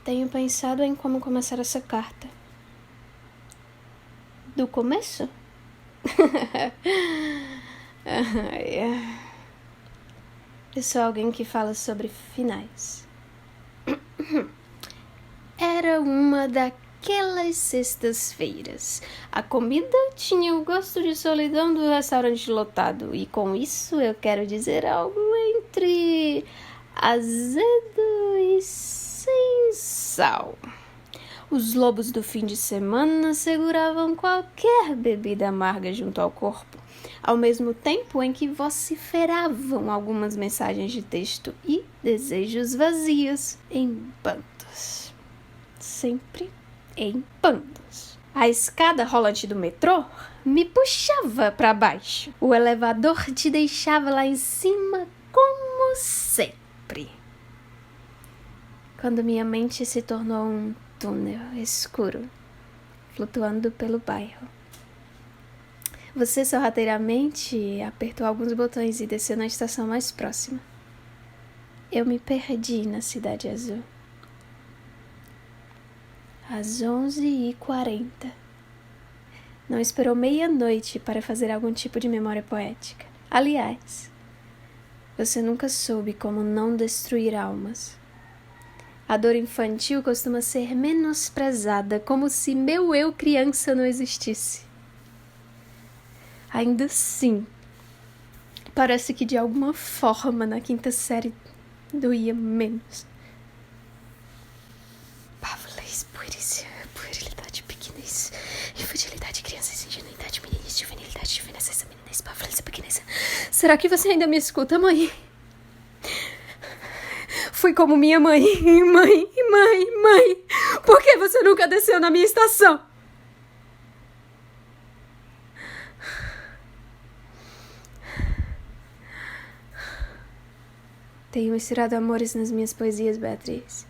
Tenho pensado em como começar essa carta. Do começo? Eu sou alguém que fala sobre finais. Era uma daquelas sextas-feiras. A comida tinha o gosto de solidão do restaurante lotado. E com isso eu quero dizer algo entre azedo e sem sal. Os lobos do fim de semana seguravam qualquer bebida amarga junto ao corpo, ao mesmo tempo em que vociferavam algumas mensagens de texto e desejos vazios em bandos. Sempre em bandos. A escada rolante do metrô me puxava para baixo. O elevador te deixava lá em cima como sempre. Quando minha mente se tornou um túnel escuro, flutuando pelo bairro. Você sorrateiramente apertou alguns botões e desceu na estação mais próxima. Eu me perdi na Cidade Azul. Às 11h40. Não esperou meia-noite para fazer algum tipo de memória poética. Aliás, você nunca soube como não destruir almas. A dor infantil costuma ser menosprezada, como se meu eu criança não existisse. Ainda assim, parece que de alguma forma na quinta série doía menos. Pavles, puerícia, puerilidade, pequenez, infantilidade, criança, ingenuidade, meninice, juvenilidade, juvenescência, meninez, pavles, pequenez. Será que você ainda me escuta, mãe? Fui como minha mãe. Mãe, por que você nunca desceu na minha estação? Tenho misturado amores nas minhas poesias, Beatriz.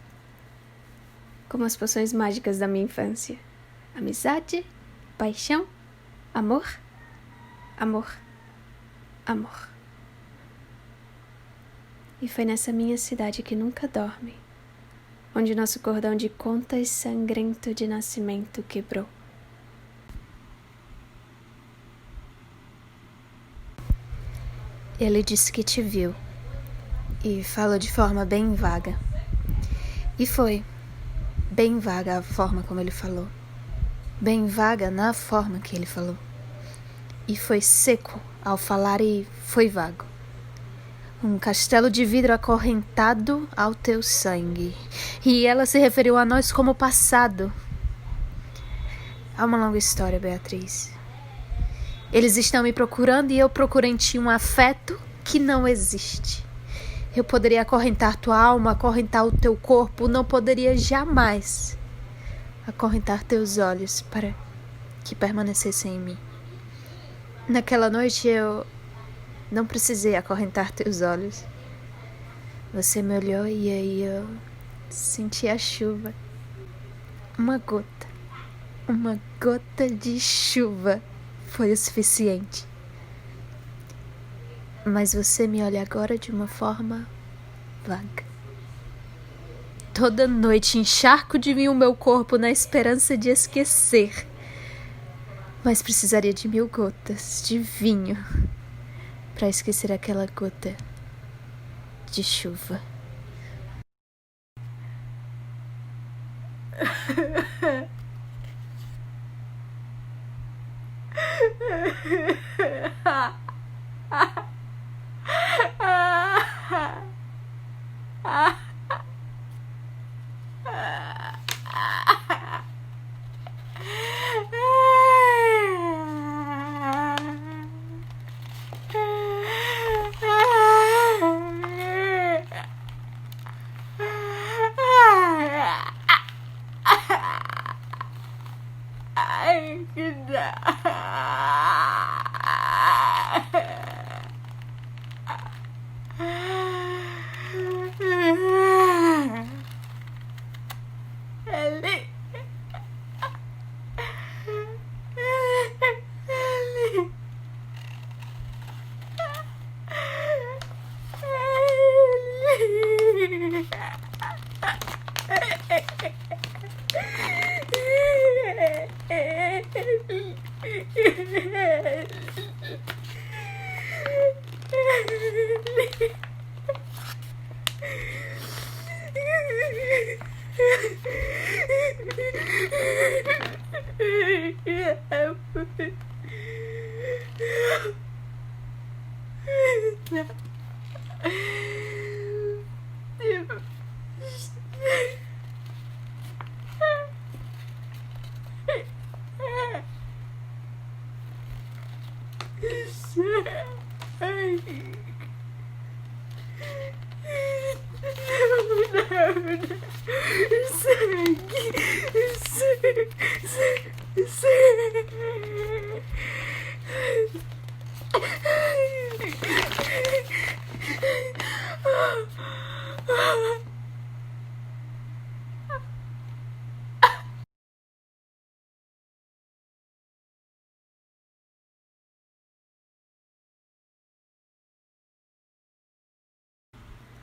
Como as poções mágicas da minha infância. Amizade, paixão, amor, amor, amor. E foi nessa minha cidade que nunca dorme, onde nosso cordão de contas sangrento de nascimento quebrou. Ele disse que te viu, e falou de forma bem vaga. E foi bem vaga a forma como ele falou, bem vaga na forma que ele falou. E foi seco ao falar e foi vago. Um castelo de vidro acorrentado ao teu sangue. E ela se referiu a nós como passado. Há uma longa história, Beatriz. Eles estão me procurando e eu procuro em ti um afeto que não existe. Eu poderia acorrentar tua alma, acorrentar o teu corpo, não poderia jamais acorrentar teus olhos para que permanecessem em mim. Naquela noite eu não precisei acorrentar teus olhos. Você me olhou e aí eu senti a chuva. Uma gota de chuva foi o suficiente. Mas você me olha agora de uma forma vaga. Toda noite encharco de mim o meu corpo na esperança de esquecer. Mas precisaria de 1000 gotas de vinho para esquecer aquela gota de chuva. Ai, que dá. Eli. Eli.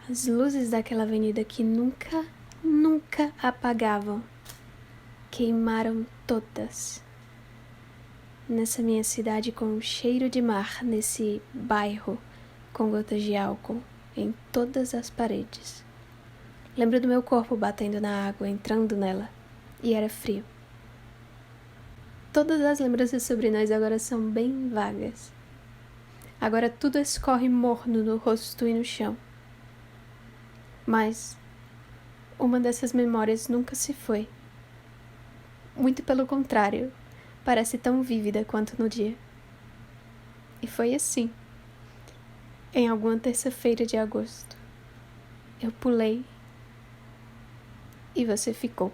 As luzes daquela avenida que nunca apagavam, queimaram todas. Nessa minha cidade com cheiro de mar, nesse bairro com gotas de álcool em todas as paredes. Lembro do meu corpo batendo na água, entrando nela, e era frio. Todas as lembranças sobre nós agora são bem vagas. Agora tudo escorre morno no rosto e no chão. Mas uma dessas memórias nunca se foi. Muito pelo contrário, parece tão vívida quanto no dia. E foi assim. Em alguma terça-feira de agosto, eu pulei e você ficou.